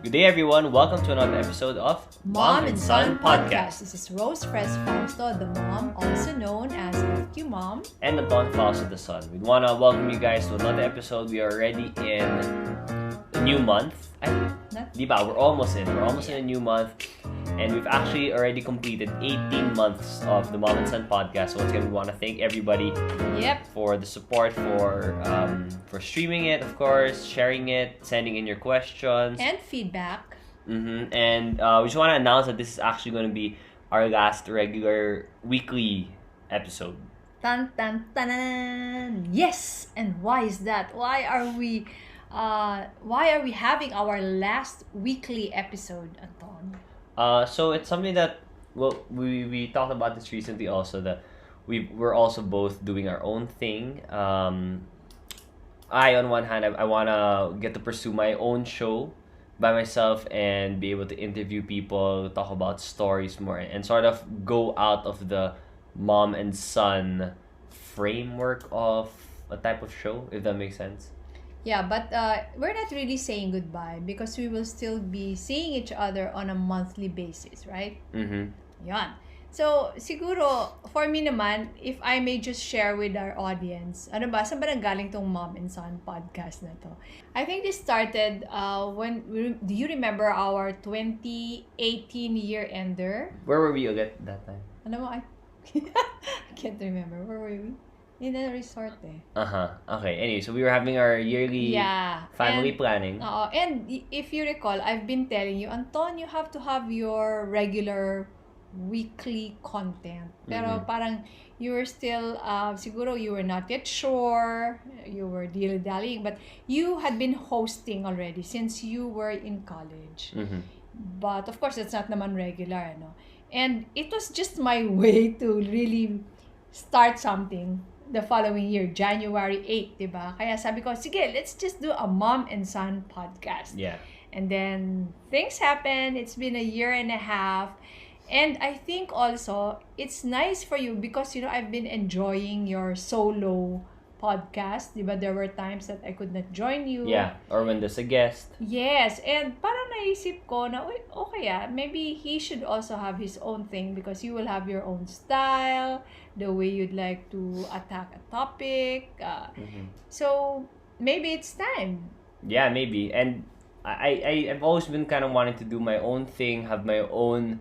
Good day, everyone. Welcome to another episode of Mom and Son Podcast. This is Rose Press Fausto, the mom, also known as FQ Mom. And Anton, Fausto, the son. We want to welcome you guys to another episode. We are already in a new month. Diba? We're almost in a new month. And we've actually already completed 18 months of the Mom and Son Podcast. So once again, we want to thank everybody for the support, for streaming it, of course, sharing it, sending in your questions. And feedback. And we just want to announce that this is actually going to be our last regular weekly episode. Tan tan tanan. Yes. And why is that? Why are we having our last weekly episode, Anton? So it's something that we talked about this recently also, that we're also both doing our own thing. I on one hand I wanna get to pursue my own show by myself and be able to interview people, talk about stories more, and sort of go out of the mom and son framework of a type of show, if that makes sense. Yeah, but we're not really saying goodbye because we will still be seeing each other on a monthly basis, right? Yan. So, siguro, for me naman, if I may just share with our audience, ano ba, saan ba nanggaling tong Mom and Son podcast na to? I think this started do you remember our 2018 year-ender? Where were we again that time? Ano mo, I can't remember. Where were we? In a resort eh. Okay, anyway, so we were having our yearly family planning. And if you recall, I've been telling you, Anton, you have to have your regular weekly content. Pero parang you were still, siguro you were not yet sure, you were dilly-dallying, but you had been hosting already since you were in college. But of course, it's not naman regular, no? And it was just my way to really start something the following year, January 8, diba? Kaya sabi ko, sige, let's just do a Mom and Son podcast. Yeah. And then things happen. It's been a year and a half. And I think also, it's nice for you because, you know, I've been enjoying your solo podcast. Diba? There were times that I could not join you. Yeah, or when there's a guest. Yes, and parang naisip ko na, okay maybe he should also have his own thing because you will have your own style, the way you'd like to attack a topic. So, maybe it's time. Yeah, maybe. And I've always been kind of wanting to do my own thing, have my own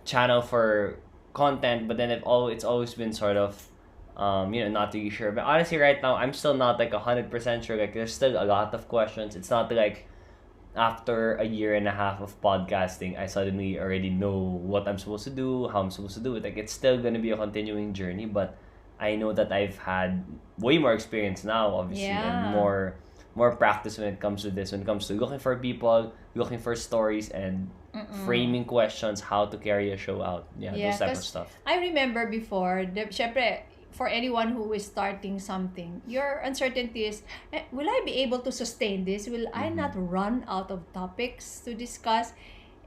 channel for content, but then it's always been sort of not really sure. But honestly, right now, I'm still not like 100% sure. Like, there's still a lot of questions. It's not like after a year and a half of podcasting, I suddenly already know what I'm supposed to do, how I'm supposed to do it. Like, it's still gonna be a continuing journey, but I know that I've had way more experience now, obviously, and more practice when it comes to this. When it comes to looking for people, looking for stories, and framing questions, how to carry a show out. Those type of stuff. I remember before, syempre, for anyone who is starting something, your uncertainty is, will I be able to sustain this? Will I not run out of topics to discuss?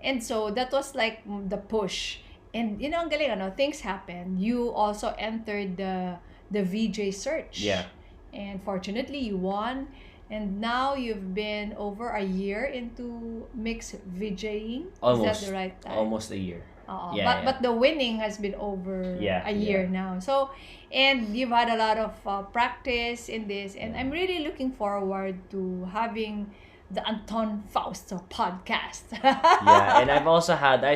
And so that was like the push. And you know, ang galing, things happen. You also entered the VJ search. Yeah. And fortunately, you won. And now you've been over a year into mixed VJing. Almost. Is that the right time? Almost a year. But the winning has been over a year now. So, and you've had a lot of practice in this, and I'm really looking forward to having the Anton Fausto podcast. Yeah, and I've also had, I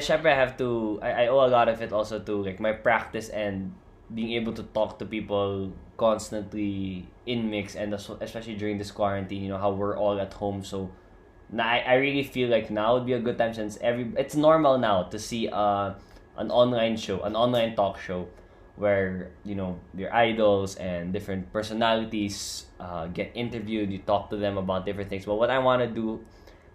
owe a lot of it also to like my practice and being able to talk to people constantly in mix, and especially during this quarantine, how we're all at home. So I really feel like now would be a good time, since it's normal now to see an online show, an online talk show where your idols and different personalities get interviewed. You talk to them about different things. But what I want to do,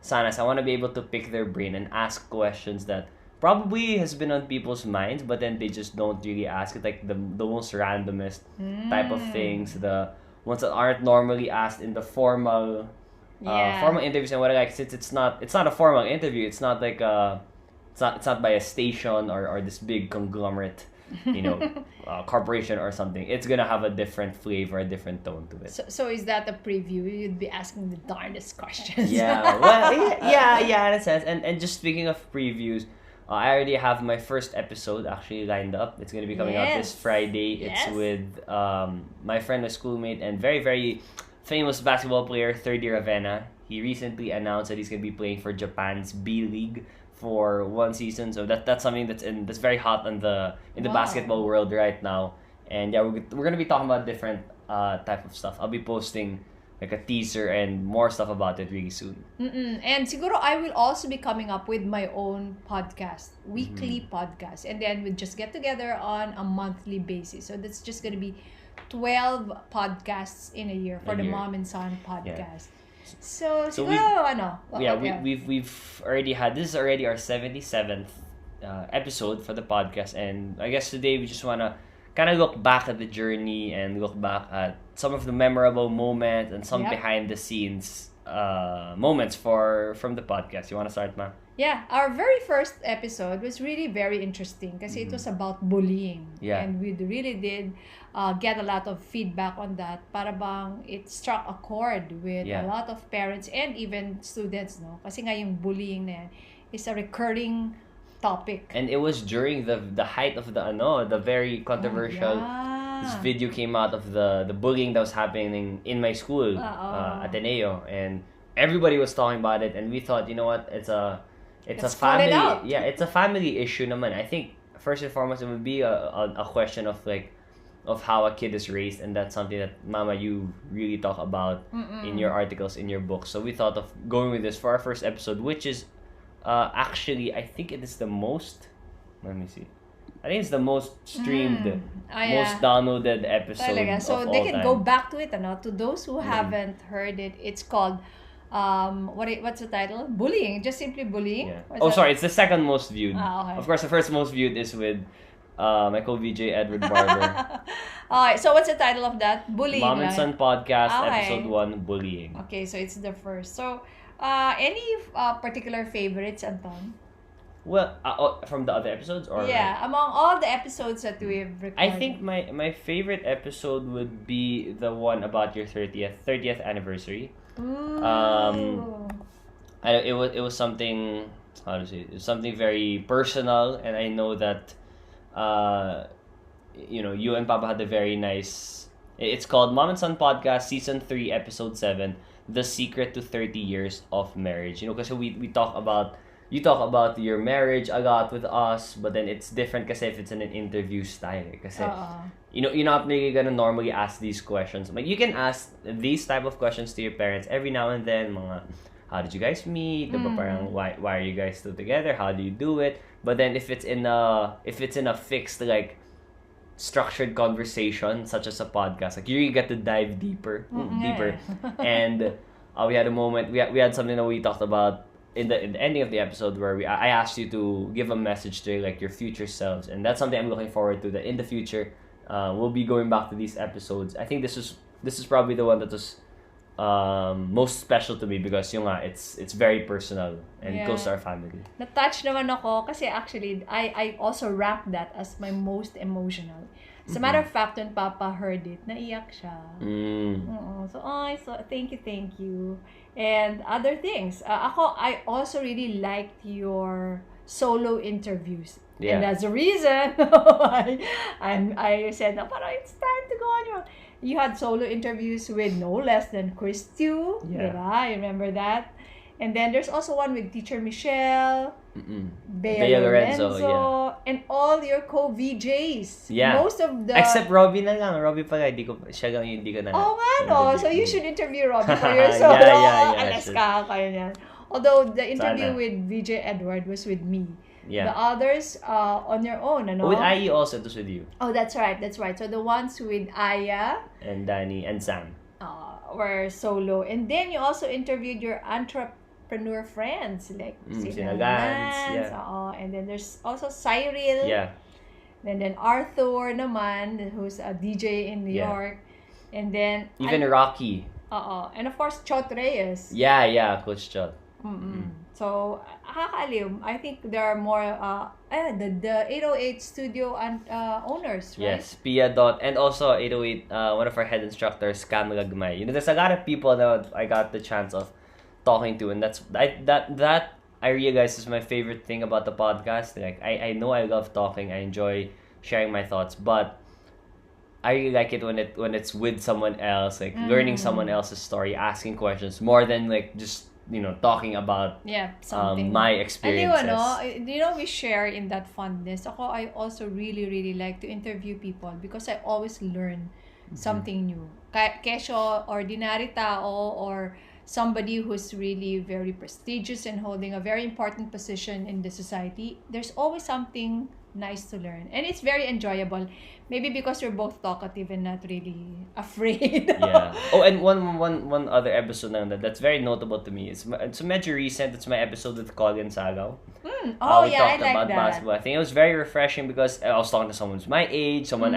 Sana, is I want to be able to pick their brain and ask questions that probably has been on people's minds, but then they just don't really ask it, like the most randomest type of things, the ones that aren't normally asked in the formal interviews. And what I like, since it's not a formal interview, it's not like it's not by a station or this big conglomerate corporation or something, it's gonna have a different flavor, a different tone to it. So is that a preview? You'd be asking the darndest questions. Yeah, well, yeah, in a sense. And just speaking of previews, I already have my first episode actually lined up. It's gonna be coming out this Friday. It's with my friend, my schoolmate, and very, very famous basketball player, third year Avena. He recently announced that he's gonna be playing for Japan's B League for one season. So that's something that's very hot in the basketball world right now. And yeah, we're gonna be talking about different type of stuff. I'll be posting like a teaser and more stuff about it really soon. And siguro I will also be coming up with my own podcast, weekly podcast, and then we'll just get together on a monthly basis. So that's just gonna be 12 podcasts in a year for the Mom and Son podcast. So siguro we've already had, this is already our 77th episode for the podcast, and I guess today we just wanna kind of look back at the journey and look back at some of the memorable moments and some behind the scenes moments from the podcast. You want to start, Ma? Yeah, our very first episode was really very interesting kasi it was about bullying. Yeah. And we really did get a lot of feedback on that. Para bang it struck a chord with a lot of parents and even students, no? Kasi nga yung bullying na yan is a recurring topic. And it was during the height of the very controversial this video came out of the bullying that was happening in my school, Ateneo, and everybody was talking about it, and we thought, you know what, it's a family it's a family issue naman. I think first and foremost it would be a question of how a kid is raised, and that's something that Mama, you really talk about in your articles, in your books. So we thought of going with this for our first episode, which is actually, I think it is the most, let me see, I think it's the most streamed, most downloaded episode Talaga. So of they all can time. go back to it, to those who haven't heard it. It's called what's the title? Bullying, just simply bullying. Yeah. Sorry, it's the second most viewed. Okay. Of course, the first most viewed is with my co-VJ Edward Barber. Alright, so what's the title of that? Bullying. Mom and Son podcast, episode 1, bullying. Okay, so it's the first. So any particular favorites, Anton? Well, from the other episodes, or among all the episodes that we've recorded. I think my favorite episode would be the one about your 30th anniversary. Ooh. It was something, how to say it? It was something very personal, and I know that you and Papa had a very nice. It's called Mom and Son Podcast Season 3 Episode 7, The Secret to 30 Years of Marriage. Because we talk about. You talk about your marriage a lot with us, but then it's different kasi if it's in an interview style. Kasi, you're not really gonna normally ask these questions. Like, you can ask these type of questions to your parents every now and then. Mga, how did you guys meet? Parang, why are you guys still together? How do you do it? But then if it's in a fixed, like, structured conversation, such as a podcast, like, you really get to dive deeper. And we had a moment, we had something that we talked about in the ending of the episode where I asked you to give a message to like your future selves, and that's something I'm looking forward to, that in the future we'll be going back to these episodes. I think this is probably the one that was most special to me because it's very personal and close to our family. Na-touch naman ako kasi actually I also rank that as my most emotional. As a matter of fact, when Papa heard it, naiyak siya. So thank you. And other things. I also really liked your solo interviews. Yeah. And that's the reason I said, parang it's time to go on your own. You had solo interviews with no less than Chris Tew. Yeah. Diba? You remember that? And then there's also one with Teacher Michelle, Bea Lorenzo, and all your co-VJs. Yeah. Most of the... Except Robbie na lang. Robbie pala, hindi ko na. Oh, man, no. So you should interview Robbie for your solo. Alas ka kayo niyan. Although the interview with VJ Edward was with me. Yeah. The others on your own, ano? With IE also, it was with you. Oh, that's right. So the ones with Aya and Danny and Sam were solo. And then you also interviewed your entrepreneur friends like Sina Lance, and then there's also Cyril. Yeah. And then Arthur naman, who's a DJ in New York. And then even Rocky. And of course Chot Reyes. Yeah, Coach Chot. So, nakakaaliw. I think there are more, the 808 studio and owners, right? Yes, Pia Dot, and also 808, one of our head instructors, Cam Lagmay. There's a lot of people that I got the chance of talking to, and that I realize is my favorite thing about the podcast. Like, I know I love talking, I enjoy sharing my thoughts, but I really like it when it's with someone else, like learning someone else's story, asking questions more than like just talking about something. my experiences. We share in that fondness. I also really, really like to interview people because I always learn something new. Kesyo ordinary tao or somebody who's really very prestigious and holding a very important position in the society, there's always something nice to learn. And it's very enjoyable. Maybe because we're both talkative and not really afraid. Yeah. Oh, and one other episode that's very notable to me. It's medyo recent. It's my episode with Colin Sagaw. We talked I like about that. basketball. I think it was very refreshing because I was talking to someone who's my age, someone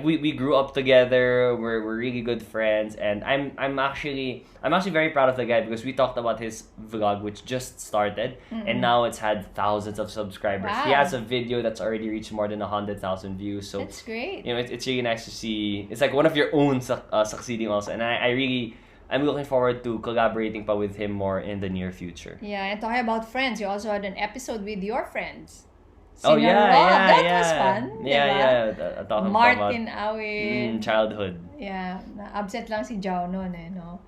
we grew up together. We're really good friends, and I'm actually very proud of the guy because we talked about his vlog, which just started, and now it's had thousands of subscribers. Wow. He has a video that's already reached more than 100,000 views. So that's great. It's really nice to see. It's like one of your own succeeding also, and I'm looking forward to collaborating with him more in the near future. Yeah, and talking about friends, you also had an episode with your friends. Oh yeah, that was fun. Yeah. Talking Martin about Awin. childhood. Yeah, absent lang si Jao noon no?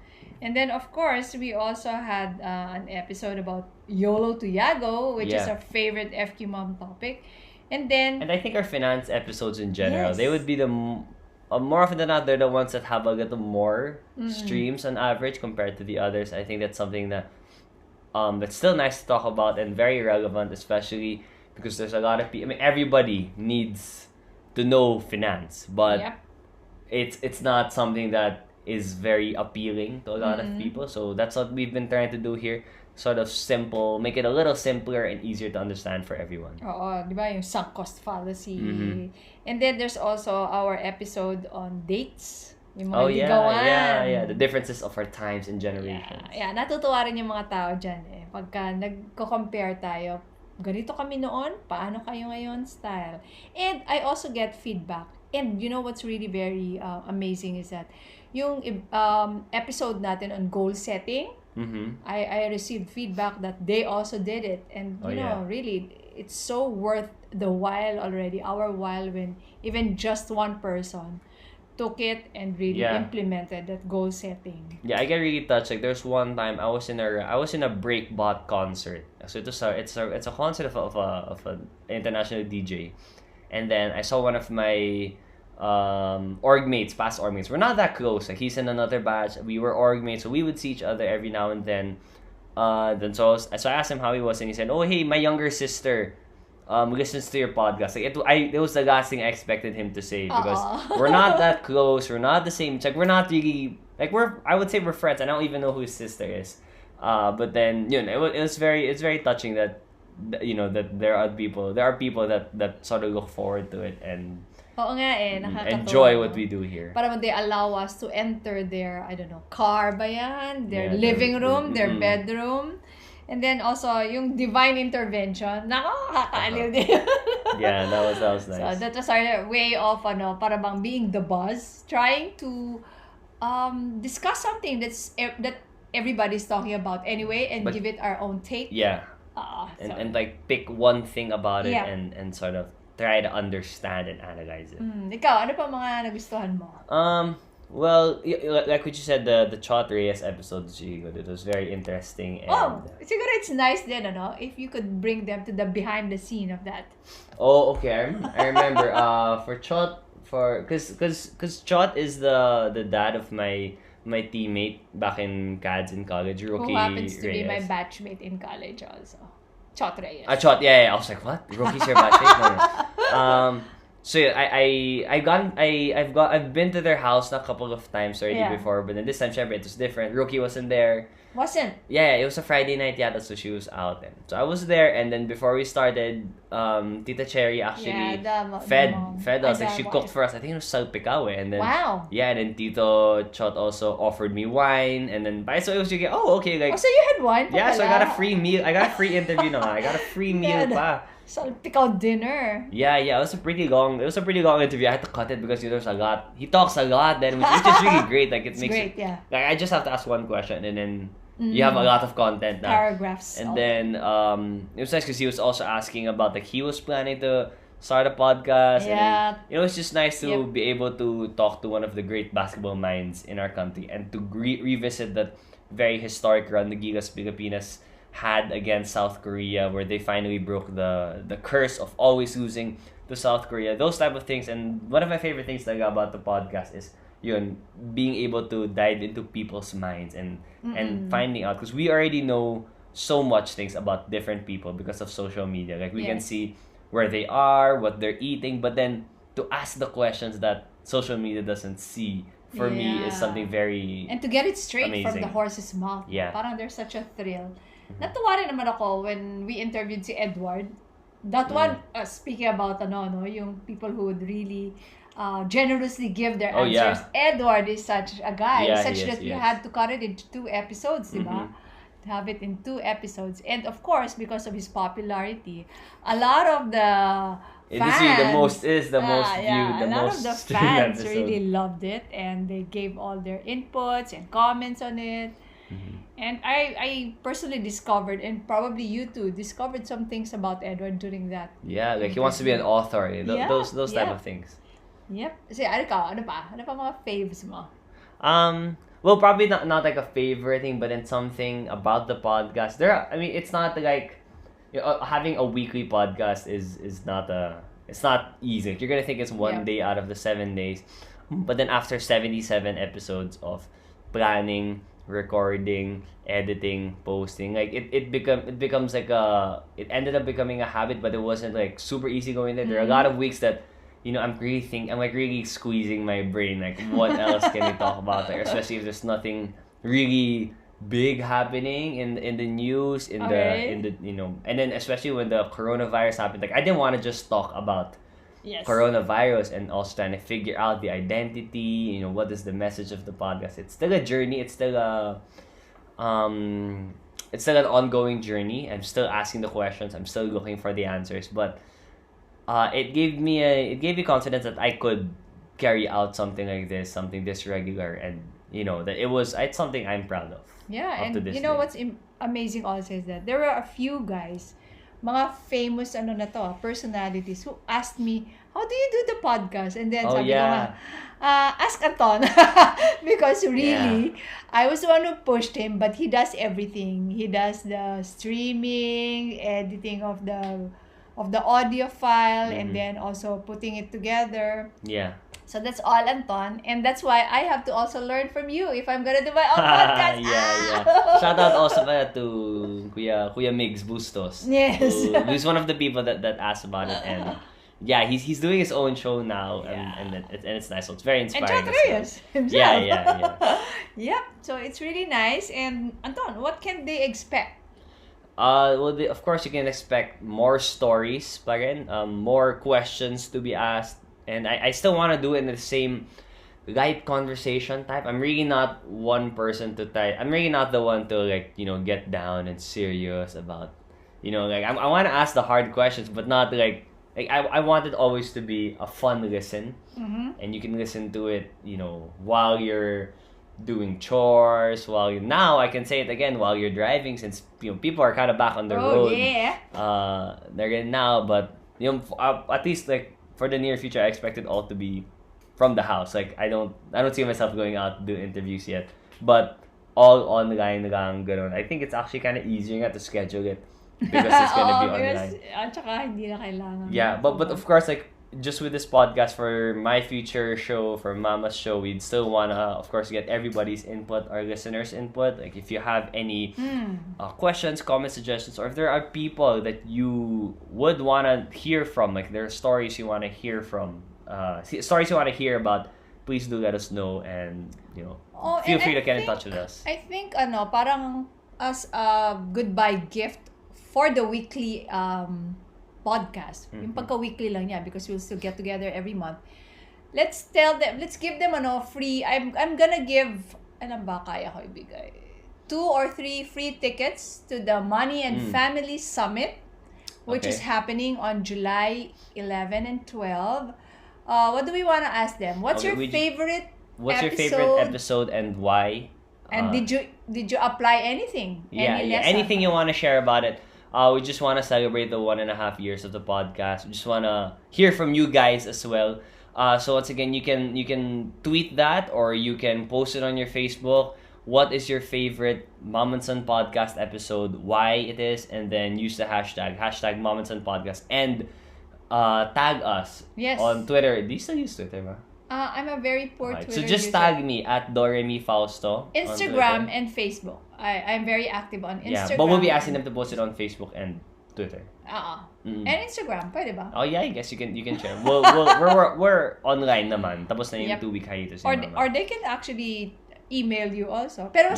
And then of course, we also had an episode about YOLO to Yago, which is our favorite FQ Mom topic. And I think our finance episodes in general, Yes. they would be the more often than not, they're the ones that have a little more streams on average compared to the others. I think that's something that that's still nice to talk about and very relevant, especially because there's a lot of people. I mean, everybody needs to know finance, but it's not something that is very appealing to a lot of people. So that's what we've been trying to do here. Sort of simple, make it a little simpler and easier to understand for everyone. di ba, yung sunk cost fallacy. And then there's also our episode on dates. Yung mga ligawan. Yeah. The differences of our times and generations. Yeah, natutuwa rin yung mga tao dyan Pagka nagko-compare tayo, ganito kami noon, paano kayo ngayon style. And I also get feedback. And you know what's really very amazing is that yung episode natin on goal setting, I received feedback that they also did it. And you know, really, it's so worth the while already, our while, when even just one person took it and really implemented that goal setting. Yeah, I get really touched. Like there's one time I was in a Breakbot concert. So it's a concert of an international DJ, and then I saw one of my past org mates. We're not that close. Like he's in another batch. We were org mates, so we would see each other every now and then. So I asked him how he was, and he said, "Oh, hey, my younger sister listens to your podcast." Like it was the last thing I expected him to say because we're not that close. We're not the same. It's like we're not really like I would say we're friends. I don't even know who his sister is. But then it's very touching that that there are people that sort of look forward to it and Oo nga nakakatawa. enjoy what we do here. Parang they allow us to enter their, I don't know, car ba yan? Their living room, their bedroom. And then also, yung divine intervention. Nakakaaliw din. Yeah, that was nice. So that was our way of, para bang being the buzz. Trying to discuss something that everybody's talking about anyway and give it our own take. Yeah. And like pick one thing about it and sort of try to understand and analyze it. Ikaw, ano pa mga nagustuhan mo? Well, like what you said, the Chot Reyes episode is really good. It was very interesting. And, siguro it's nice then, if you could bring them to the behind the scene of that. Oh, okay. I remember. For Chot, because Chot is the dad of my teammate back in CADS in college, Rookie Who happens to Reyes. be my batchmate in college also. Chot Reyes. Chot, yeah. I was like, what? Rookie's your batchmate? No. So yeah, I've been to their house a couple of times already before, but then this time, syempre, it was different. Rookie wasn't there. Wasn't. Yeah, it was a Friday night yata, so she was out. And so I was there, and then before we started, Tita Cherry actually fed us. Like, she cooked for us. I think it was salpicao, and then wow. yeah, and then Tito Chot also offered me wine, and then so it was like, oh, okay, like, so you had wine pa yeah, pala. so I got a free meal. I got a free interview na. I got a free meal pa. Salpicao dinner. Yeah, it was a pretty long interview. I had to cut it because there's a lot. He talks a lot then, which is really great. Like, it makes great, it, yeah. like, I just have to ask one question, and then you have a lot of content now. Paragraphs. And then it was nice because he was also asking about, like, he was planning to start a podcast. Yeah. And it was just nice to be able to talk to one of the great basketball minds in our country and to revisit that very historic run the Gigas Pilipinas had against South Korea, where they finally broke the curse of always losing to South Korea. Those type of things. And one of my favorite things like about the podcast is being able to dive into people's minds and finding out, because we already know so much things about different people because of social media. Like, we can see where they are, what they're eating, but then to ask the questions that social media doesn't see, for me, is something very and to get it straight amazing from the horse's mouth. Yeah. Parang there's such a thrill. Natuwa rin naman ako when we interviewed si Edward. That one, speaking about yung people who would really generously give their answers. Edward is such a guy, such that you had to cut it into 2 episodes, diba? To have it in 2 episodes. And of course, because of his popularity, a lot of the fans, the most viewed, the a lot most of the streamed fans episode. really loved it, and they gave all their inputs and comments on it. And I personally discovered, and probably you too, discovered some things about Edward during that. Yeah, like, he wants to be an author. Those type of things. Yep. So, ano pa mga faves mo? Well, probably not like a favorite thing, but then something about the podcast. It's not like, having a weekly podcast is not it's not easy. Like, you're gonna think it's one day out of the 7 days, but then after 77 episodes of planning, recording, editing, posting, like, it becomes like it ended up becoming a habit, but it wasn't like super easy going there. There are a lot of weeks that I'm really squeezing my brain, like, what else can we talk about, like, especially if there's nothing really big happening in the news, in the and then especially when the coronavirus happened, like, I didn't want to just talk about coronavirus, and also trying to figure out the identity, what is the message of the podcast. It's still a journey. It's still an ongoing journey. I'm still asking the questions. I'm still looking for the answers, but it gave me confidence that I could carry out something like this, something this regular, and that it's something I'm proud of. Yeah, and what's amazing also is that there were a few guys, mga famous personalities, who asked me, how do you do the podcast? And then sabi ko nga, ask Anton. Because really, I was the one who pushed him, but he does everything. He does the streaming, editing of the audio file, and then also putting it together. Yeah. So that's all Anton, and that's why I have to also learn from you if I'm gonna do my own podcast. Yeah. Shout out also to Kuya Migs Bustos. Yes. Who's one of the people that asked about it, and he's doing his own show now, and it's nice. So it's very inspiring. And Reyes himself. Yeah. Yep. So it's really nice. And Anton, what can they expect? Well, of course you can expect more stories, more questions to be asked. And I still want to do it in the same light conversation type. I'm really not one person to type. I'm really not the one to get down and serious about, I want to ask the hard questions, but not like I want it always to be a fun listen, and you can listen to it, while you're doing chores, now I can say it again, while you're driving, since people are kind of back on the road. They're getting now, but at least like, for the near future, I expect it all to be from the house. Like, I don't see myself going out to do interviews yet. But all online lang, ganun. I think it's actually kind of easier to schedule it because it's gonna be online. At saka hindi na kailangan. Yeah, but of course, like, just with this podcast, for my future show, for Mama's show, we'd still wanna, of course, get everybody's input, our listeners' input. Like, if you have any questions, comments, suggestions, or if there are people that you would wanna hear from, like, there are stories you wanna hear from, stories you wanna hear about please do let us know, and Oh, feel and free I to get in think- touch with us. I think parang as a goodbye gift for the weekly podcast. Yung pagka-weekly lang niya because we'll still get together every month. Let's give them free. I'm gonna give, alam ba kaya ko ibigay? 2 or 3 free tickets to the Money and Family Summit, which is happening on July 11 and 12. What do we want to ask them? What's your favorite episode and why? And did you apply anything? Anything you want to share about it. We just want to celebrate the 1.5 years of the podcast. We just want to hear from you guys as well. So once again, you can tweet that, or you can post it on your Facebook. What is your favorite Mom and Son podcast episode? Why it is, and then use the hashtag Mom and Son podcast, and tag us on Twitter. Do you still use Twitter, ma? I'm a very poor Twitter So just user. tag me at Fausto. Instagram and Facebook. I'm very active on Instagram. Yeah, but we'll be asking them to post it on Facebook and Twitter. And Instagram, pwede ba? Oh yeah, I guess you can share. We're online naman. Tapos na yung 2-week hiatus. Or they can actually email you also. Pero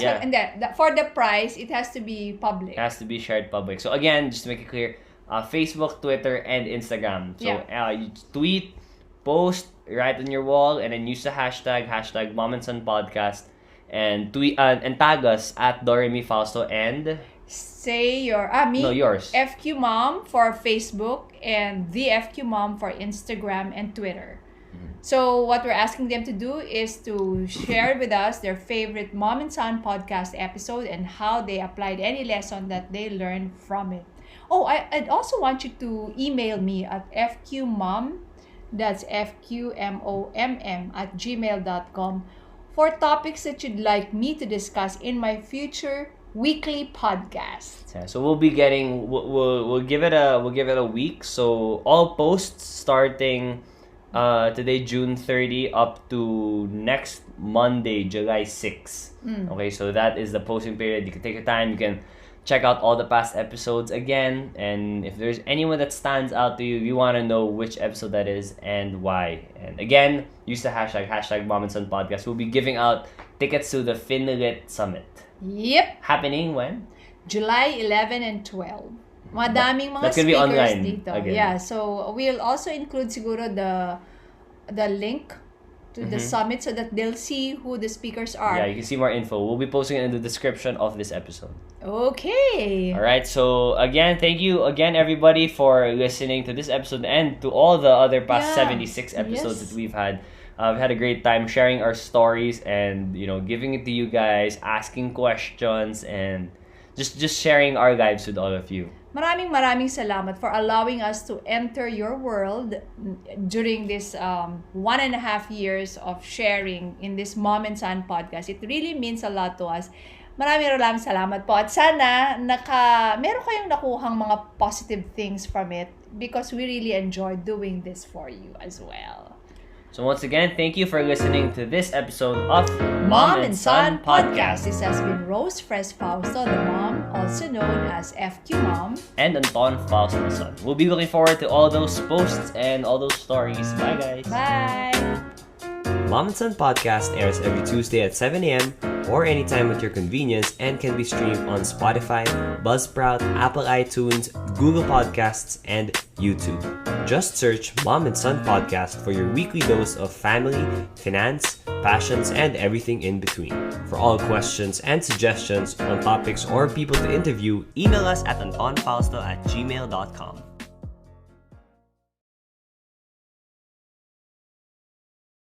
for the price, it has to be public. It has to be shared public. So again, just to make it clear, Facebook, Twitter, and Instagram. So you tweet, post, write on your wall, and then use the hashtag Mom and Son Podcast, and tweet and tag us at Fausto and say yours. FQ Mom for Facebook and the FQ Mom for Instagram and Twitter. So what we're asking them to do is to share with us their favorite Mom and Son podcast episode and how they applied any lesson that they learned from it. Oh, I'd also want you to email me at fqmom, that's fqmomm @gmail.com, for topics that you'd like me to discuss in my future weekly podcast. Yeah, so we'll be getting we'll give it a week. So all posts starting today, June 30, up to next Monday, July 6. Okay, so that is the posting period. You can take your time. You can check out all the past episodes again. And if there's anyone that stands out to you, we want to know which episode that is and why. And again, use the hashtag Mom and Son Podcast. We'll be giving out tickets to the Finlit Summit. Yep. Happening when? July 11 and 12. Madaming mga That's gonna be speakers online dito. again. Yeah, so we'll also include siguro the link to the summit so that they'll see who the speakers are. Yeah, you can see more info. We'll be posting it in the description of this episode. Okay. All right. So again, thank you again, everybody, for listening to this episode and to all the other past 76 episodes that we've had. We've had a great time sharing our stories and giving it to you guys, asking questions, and just sharing our lives with all of you. Maraming salamat for allowing us to enter your world during this 1.5 years of sharing in this Mom and Son podcast. It really means a lot to us. Maraming salamat po. At sana meron kayong nakuhang mga positive things from it because we really enjoy doing this for you as well. So once again, thank you for listening to this episode of Mom and Son Podcast. This has been Rose Fausto, the mom, also known as FQ Mom. And Anton, Fausto, the son. We'll be looking forward to all those posts and all those stories. Bye, guys. Bye. Mom and Son Podcast airs every Tuesday at 7 a.m. or anytime at your convenience and can be streamed on Spotify, Buzzsprout, Apple iTunes, Google Podcasts, and YouTube. Just search Mom and Son Podcast for your weekly dose of family, finance, passions, and everything in between. For all questions and suggestions on topics or people to interview, email us at antonfausto@gmail.com.